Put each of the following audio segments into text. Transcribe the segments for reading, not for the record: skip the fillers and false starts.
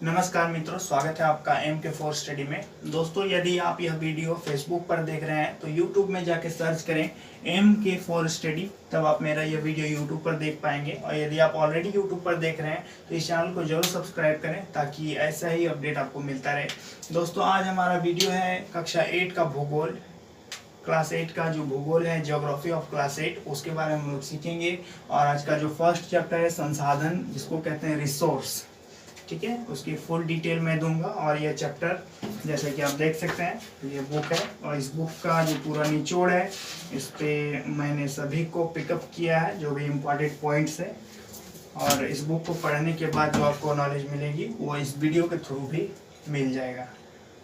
नमस्कार मित्रों, स्वागत है आपका MK4 स्टडी में। दोस्तों, यदि आप यह वीडियो फेसबुक पर देख रहे हैं तो यूट्यूब में जाके सर्च करें MK4 स्टडी, तब आप मेरा यह वीडियो यूट्यूब पर देख पाएंगे। और यदि आप ऑलरेडी यूट्यूब पर देख रहे हैं तो इस चैनल को जरूर सब्सक्राइब करें ताकि ऐसा ही अपडेट आपको मिलता रहे। दोस्तों, आज हमारा वीडियो है कक्षा 8 का भूगोल, क्लास 8 का जो भूगोल है, ज्योग्राफी ऑफ क्लास 8, उसके बारे में हम लोग सीखेंगे। और आज का जो फर्स्ट चैप्टर है संसाधन, जिसको कहते हैं रिसोर्स, ठीक है, उसकी फुल डिटेल मैं दूंगा। और ये चैप्टर जैसे कि आप देख सकते हैं ये बुक है, और इस बुक का जो पूरा निचोड़ है इस पे मैंने सभी को पिकअप किया है, जो भी इम्पोर्टेंट पॉइंट्स है। और इस बुक को पढ़ने के बाद जो आपको नॉलेज मिलेगी वो इस वीडियो के थ्रू भी मिल जाएगा।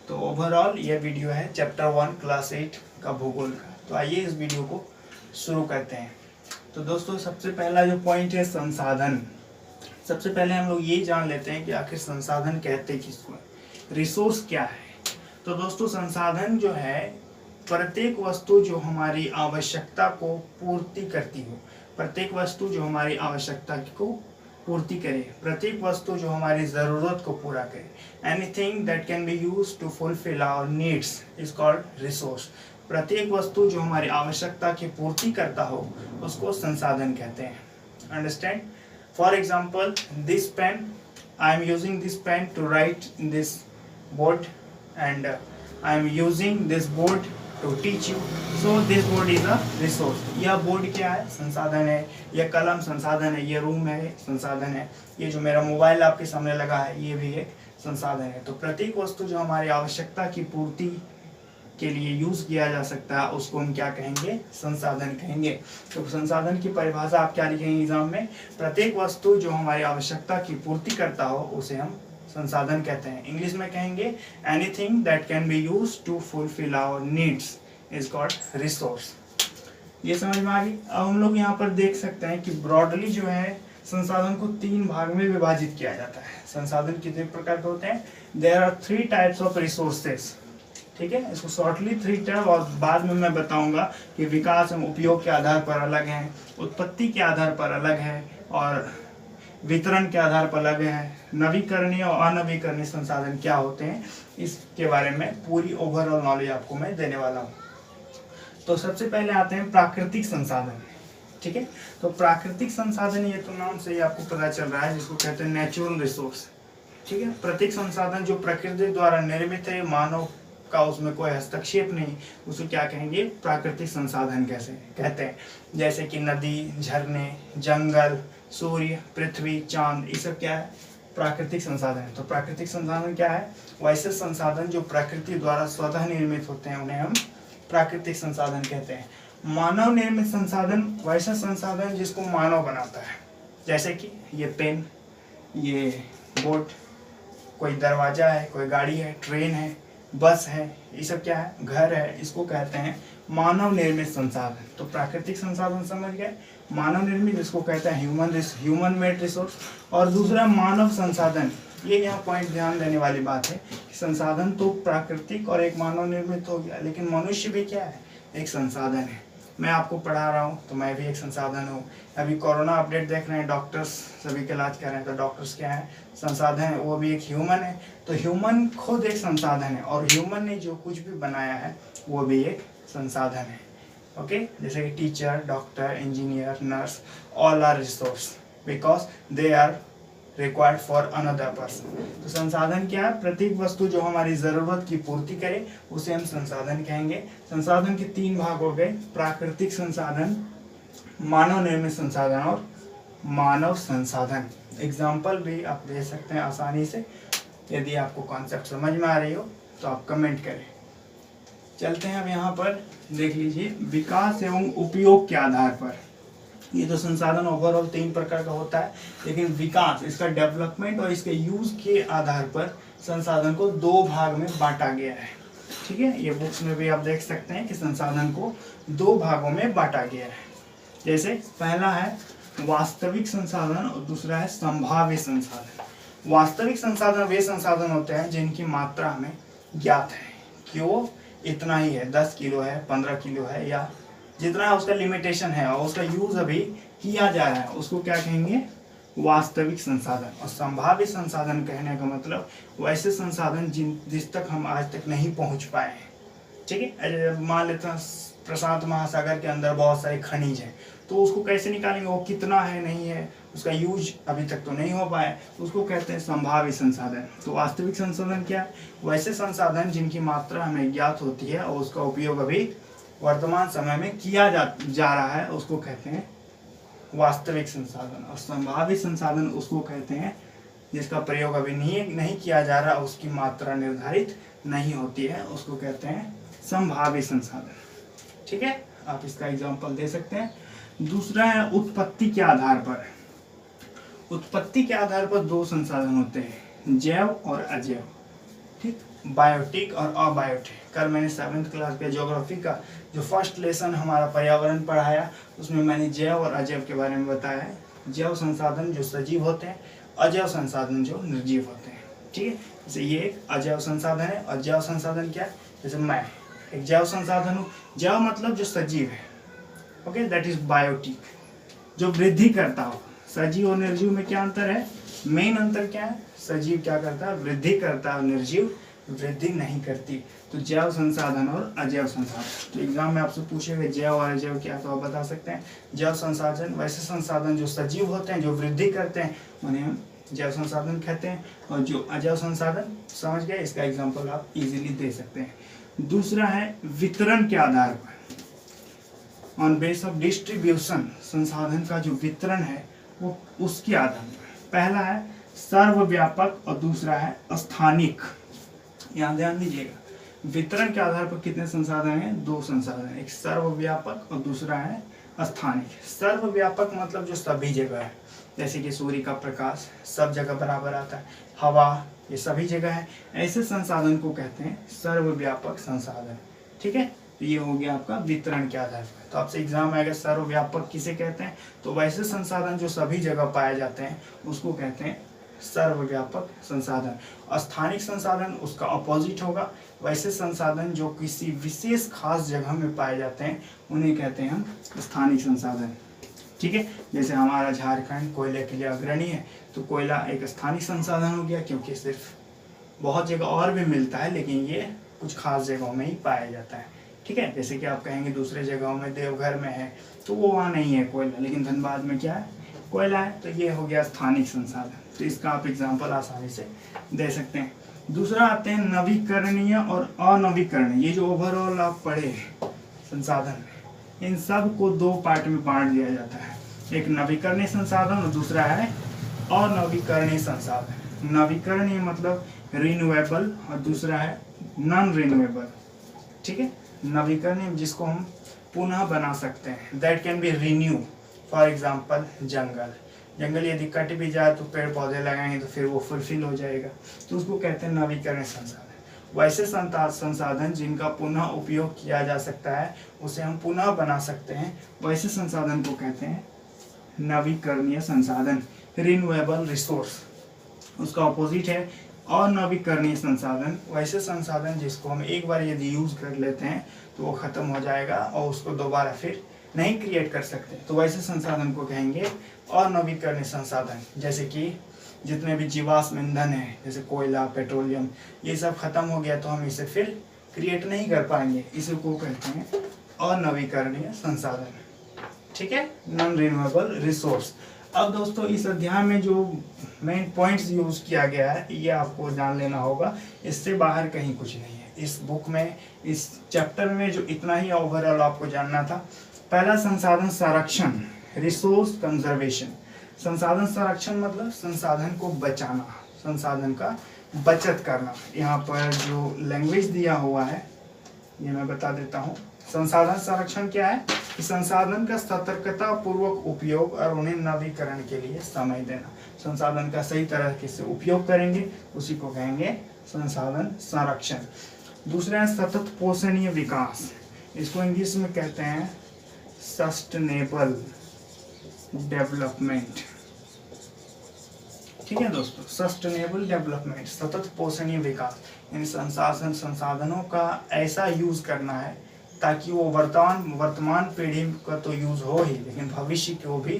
तो ओवरऑल ये वीडियो है चैप्टर 1 क्लास 8 का भूगोल का। तो आइए इस वीडियो को शुरू करते हैं। तो दोस्तों, सबसे पहला जो पॉइंट है संसाधन। सबसे पहले हम लोग ये जान लेते हैं कि आखिर संसाधन कहते किसको है, रिसोर्स क्या है। तो दोस्तों, संसाधन जो है प्रत्येक वस्तु जो हमारी आवश्यकता को पूर्ति करती हो, प्रत्येक वस्तु जो हमारी आवश्यकता को पूर्ति करे, प्रत्येक वस्तु जो हमारी ज़रूरत को पूरा करे, anything that can be used to fulfil our needs is called resource. प्रत्येक वस्तु जो हमारी आवश्यकता की पूर्ति करता हो उसको संसाधन कहते हैं। Understand? For example, this pen, I am using this pen to write in this board, and I am using this board to teach you. So this board is a resource. यह बोर्ड क्या है? संसाधन है। यह कलम संसाधन है। यह रूम है, संसाधन है। ये जो मेरा मोबाइल आपके सामने लगा है ये भी एक संसाधन है। तो प्रत्येक वस्तु जो हमारी आवश्यकता की पूर्ति के लिए यूज किया जा सकता है उसको हम क्या कहेंगे? संसाधन कहेंगे। तो संसाधन की परिभाषा आप क्या लिखेंगे एग्जाम में? प्रत्येक वस्तु जो हमारी आवश्यकता की पूर्ति करता हो उसे हम संसाधन कहते हैं। इंग्लिश में कहेंगे anything that can be used to fulfil our needs is called resource. ये समझ में आ गई? अब हम लोग यहाँ पर देख सकते हैं कि ब्रॉडली जो है संसाधन को 3 भाग में विभाजित किया जाता है। संसाधन कितने प्रकार के होते हैं? There are 3 types of resources. ठीक है, इसको शॉर्टली 3 टाइप, और बाद में मैं बताऊंगा कि विकास एवं उपयोग के आधार पर अलग है, उत्पत्ति के आधार पर अलग है, और वितरण के आधार पर अलग है। नवीकरणीय और अनवीकरणीय संसाधन क्या होते हैं, इसके बारे में पूरी ओवरऑल नॉलेज आपको मैं देने वाला हूँ। तो सबसे पहले आते हैं प्राकृतिक संसाधन। ठीक है, तो प्राकृतिक संसाधन, ये तो नाम से ही आपको पता चल रहा है, जिसको कहते हैं नेचुरल रिसोर्स। ठीक है, प्रत्येक संसाधन जो प्रकृति द्वारा निर्मित है, मानव का उसमें कोई हस्तक्षेप नहीं, उसे क्या कहेंगे? प्राकृतिक संसाधन कैसे कहते हैं। जैसे कि नदी, झरने, जंगल, सूर्य, पृथ्वी, चांद, ये सब क्या है? प्राकृतिक संसाधन है। तो प्राकृतिक संसाधन क्या है? वैसे संसाधन जो प्रकृति द्वारा स्वतः निर्मित होते हैं उन्हें हम प्राकृतिक संसाधन कहते हैं। मानव निर्मित संसाधन वैसा संसाधन जिसको मानव बनाता है, जैसे कि ये पेन, ये बोर्ड, कोई दरवाजा है, कोई गाड़ी है, ट्रेन है, बस है, ये सब क्या है? घर है। इसको कहते हैं मानव निर्मित संसाधन। तो प्राकृतिक संसाधन समझ गए, मानव निर्मित इसको कहते हैं ह्यूमन मेड रिसोर्स। और दूसरा मानव संसाधन, ये यहाँ पॉइंट ध्यान देने वाली बात है कि संसाधन तो प्राकृतिक और एक मानव निर्मित हो गया, लेकिन मनुष्य भी क्या है? एक संसाधन है। मैं आपको पढ़ा रहा हूँ तो मैं भी एक संसाधन हूँ। अभी कोरोना अपडेट देख रहे हैं, डॉक्टर्स सभी का इलाज कर रहे हैं, तो डॉक्टर्स क्या है? संसाधन है, वो भी एक ह्यूमन है। तो ह्यूमन खुद एक संसाधन है, और ह्यूमन ने जो कुछ भी बनाया है वो भी एक संसाधन है। ओके, जैसे कि teacher, doctor, engineer, nurse, all are resource because they are required for another person. तो संसाधन क्या है? प्रत्येक वस्तु जो हमारी जरूरत की पूर्ति करे उसे हम संसाधन कहेंगे। संसाधन के 3 भाग हो गए, प्राकृतिक संसाधन, मानव निर्मित संसाधन और मानव संसाधन। एग्जाम्पल भी आप दे सकते हैं आसानी से। यदि आपको कॉन्सेप्ट समझ में आ रही हो तो आप कमेंट करें। चलते हैं अब यहाँ पर देख लीजिए, विकास एवं उपयोग के आधार पर। ये तो संसाधन ओवरऑल 3 प्रकार का होता है, लेकिन विकास, इसका डेवलपमेंट और इसके यूज के आधार पर संसाधन को 2 भाग में बांटा गया है। ठीक है, ये बुक्स में भी आप देख सकते हैं कि संसाधन को 2 भागों में बांटा गया है। जैसे पहला है वास्तविक संसाधन और दूसरा है संभाव्य संसाधन। वास्तविक संसाधन वे संसाधन होते हैं जिनकी मात्रा हमें ज्ञात है कि वो इतना ही है, 10 किलो है, 15 किलो है, या जितना उसका लिमिटेशन है और उसका यूज अभी किया जा रहा है, उसको क्या कहेंगे? वास्तविक संसाधन। और संभावित संसाधन कहने का मतलब वैसे संसाधन जिस तक हम आज तक नहीं पहुंच पाए हैं। ठीक है, मान लेते हैं प्रशांत महासागर के अंदर बहुत सारे खनिज हैं, तो उसको कैसे निकालेंगे, वो कितना है नहीं है, उसका यूज अभी तक तो नहीं हो पाया, तो उसको कहते हैं संभावित संसाधन। तो वास्तविक संसाधन क्या है, वैसे संसाधन जिनकी मात्रा हमें ज्ञात होती है और उसका उपयोग अभी वर्तमान समय में किया जा रहा है, उसको कहते हैं वास्तविक संसाधन। और संभावित संसाधन उसको कहते हैं जिसका प्रयोग अभी नहीं किया जा रहा, उसकी मात्रा निर्धारित नहीं होती है, उसको कहते हैं संभावित संसाधन। ठीक है, आप इसका एग्जांपल दे सकते हैं। दूसरा है उत्पत्ति के आधार पर। उत्पत्ति के आधार पर दो संसाधन होते हैं, जैव और अजैव। ठीक, बायोटिक और अबायोटिक। कल मैंने 7th क्लास के ज्योग्राफी का जो फर्स्ट लेसन हमारा पर्यावरण पढ़ाया, उसमें मैंने जैव और अजैव के बारे में बताया है। जैव संसाधन जो सजीव होते हैं, अजैव संसाधन जो निर्जीव होते हैं। ठीक है, जैसे ये एक अजैव संसाधन है और जैव संसाधन क्या है, जैसे मैं एक जैव संसाधन हूँ। जैव मतलब जो सजीव है, ओके, दैट इज बायोटिक, जो वृद्धि करता हो। सजीव और निर्जीव में क्या अंतर है, मेन अंतर क्या है, सजीव क्या करता है, वृद्धि करता है, और निर्जीव वृद्धि नहीं करती। तो जैव संसाधन और अजैव संसाधन। तो एग्जाम में आपसे पूछेगा जैव और अजैव क्या, तो आप बता सकते हैं जैव संसाधन वैसे संसाधन जो सजीव होते हैं, जो वृद्धि करते हैं, उन्हें हम जैव संसाधन कहते हैं। और जो अजैव संसाधन, समझ गए, इसका एग्जाम्पल आप इजीली दे सकते हैं। दूसरा है वितरण के आधार पर, ऑन बेस ऑफ डिस्ट्रीब्यूशन। संसाधन का जो वितरण है वो उसके आधार पर। पहला है सर्वव्यापक और दूसरा है स्थानिक। यहाँ ध्यान दीजिएगा, वितरण के आधार पर कितने संसाधन हैं, दो संसाधन, एक सर्वव्यापक और दूसरा है स्थानिक। सर्वव्यापक मतलब जो सभी जगह है, जैसे कि सूर्य का प्रकाश सब जगह बराबर आता है, हवा, ये सभी जगह है, ऐसे संसाधन को कहते हैं सर्वव्यापक संसाधन। ठीक है, तो ये हो गया आपका वितरण के आधार पर। तो आपसे एग्जाम आएगा सर्वव्यापक किसे कहते हैं, तो वैसे संसाधन जो सभी जगह पाए जाते हैं उसको कहते हैं सर्वव्यापक संसाधन। स्थानिक संसाधन उसका अपोजिट होगा, वैसे संसाधन जो किसी विशेष खास जगह में पाए जाते हैं उन्हें कहते हैं हम स्थानिक संसाधन। ठीक है, जैसे हमारा झारखंड कोयले के लिए अग्रणी है, तो कोयला एक स्थानिक संसाधन हो गया, क्योंकि सिर्फ बहुत जगह और भी मिलता है लेकिन ये कुछ खास जगहों में ही पाया जाता है। ठीक है, जैसे कि आप कहेंगे दूसरे जगहों में देवघर में है तो वो वहाँ नहीं है कोयला, लेकिन धनबाद में क्या है, कोयला है, तो ये हो गया स्थानिक संसाधन। तो इसका आप एग्जाम्पल आसानी से दे सकते हैं। दूसरा आते हैं नवीकरणीय और अनवीकरणीय। ये जो ओवरऑल आप पढ़े संसाधन, इन सब को दो पार्ट में बांट दिया जाता है, एक नवीकरणीय संसाधन और दूसरा है अनवीकरणीय संसाधन। नवीकरणीय मतलब रिन्यूएबल और दूसरा है नॉन रिन्यूएबल। ठीक है, नवीकरणीय जिसको हम पुनः बना सकते हैं, that can be renew. For example जंगल यदि कट भी जाए तो पेड़ पौधे लगाएंगे तो फिर वो फुलफिल हो जाएगा, तो उसको कहते हैं नवीकरणीय संसाधन। वैसे संसाधन जिनका पुनः उपयोग किया जा सकता है, उसे हम पुनः बना सकते हैं, वैसे संसाधन को कहते हैं नवीकरणीय संसाधन, रिन्यूएबल रिसोर्स। उसका ऑपोजिट है अनवीकरणीय संसाधन, वैसे संसाधन जिसको हम एक बार यदि यूज कर लेते हैं तो वो खत्म हो जाएगा और उसको दोबारा फिर नहीं क्रिएट कर सकते, तो वैसे संसाधन को कहेंगे अनवीकरणीय संसाधन। जैसे कि जितने भी जीवाश्म ईंधन है, जैसे कोयला, पेट्रोलियम, ये सब खत्म हो गया तो हम इसे फिर क्रिएट नहीं कर पाएंगे, इसे को कहते हैं अनवीकरणीय संसाधन। ठीक है, नॉन रिन्यूएबल रिसोर्स। अब दोस्तों इस अध्याय में जो मेन पॉइंट्स यूज किया गया है ये आपको जान लेना होगा, इससे बाहर कहीं कुछ नहीं है। इस बुक में, इस चैप्टर में जो इतना ही ओवरऑल आपको जानना था। पहला संसाधन संरक्षण, रिसोर्स कंजर्वेशन। संसाधन संरक्षण मतलब संसाधन को बचाना, संसाधन का बचत करना। यहाँ पर जो लैंग्वेज दिया हुआ है ये मैं बता देता हूँ। संसाधन संरक्षण क्या है कि संसाधन का सतर्कता पूर्वक उपयोग और उन्हें नवीकरण के लिए समय देना। संसाधन का सही तरह से उपयोग करेंगे उसी को कहेंगे संसाधन संरक्षण। दूसरा है सतत पोषणीय विकास, इसको इंग्लिश में कहते हैं सस्टेनेबल डेवलपमेंट। ठीक है दोस्तों, सस्टेनेबल डेवलपमेंट, सतत पोषणीय विकास। इन संसाधनों का ऐसा यूज करना है ताकि वो वर्तमान पीढ़ी का तो यूज हो ही, लेकिन भविष्य को भी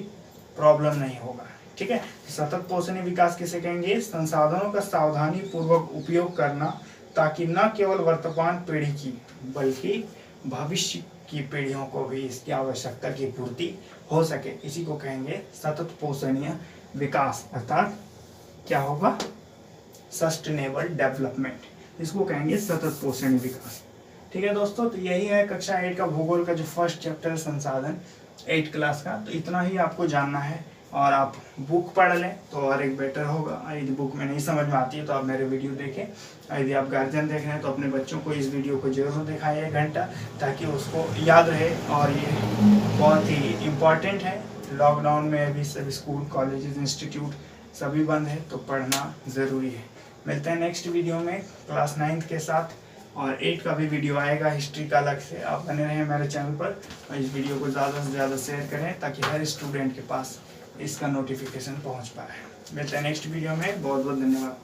प्रॉब्लम नहीं होगा। ठीक है। सतत पोषणीय विकास किसे कहेंगे? संसाधनों का सावधानी पूर्वक उपयोग करना ताकि न केवल वर्तमान पीढ़ी की बल्कि भविष्य की पीढ़ियों को भी इसकी आवश्यकता की पूर्ति हो सके, इसी को कहेंगे सतत पोषणीय विकास, अर्थात क्या होगा? सस्टेनेबल डेवलपमेंट, इसको कहेंगे सतत पोषणीय विकास। ठीक है दोस्तों, तो यही है कक्षा 8 का भूगोल का जो फर्स्ट चैप्टर संसाधन 8 क्लास का। तो इतना ही आपको जानना है और आप बुक पढ़ लें तो और एक बेटर होगा। यदि बुक में नहीं समझ में आती है तो आप मेरे वीडियो देखें। यदि आप गार्जियन देख रहे हैं तो अपने बच्चों को इस वीडियो को जरूर दिखाएं 1 घंटा, ताकि उसको याद रहे। और ये बहुत ही इम्पॉर्टेंट है। लॉकडाउन में अभी सभी स्कूल, कॉलेजेस, इंस्टीट्यूट सभी बंद है, तो पढ़ना ज़रूरी है। मिलते हैं नेक्स्ट वीडियो में क्लास 9 के साथ, और 8 का भी वीडियो आएगा हिस्ट्री का अलग से। आप बने रहें मेरे चैनल पर और इस वीडियो को ज़्यादा से ज़्यादा शेयर करें ताकि हर स्टूडेंट के पास इसका नोटिफिकेशन पहुंच पाए। मिलते हैं नेक्स्ट वीडियो में। बहुत बहुत धन्यवाद।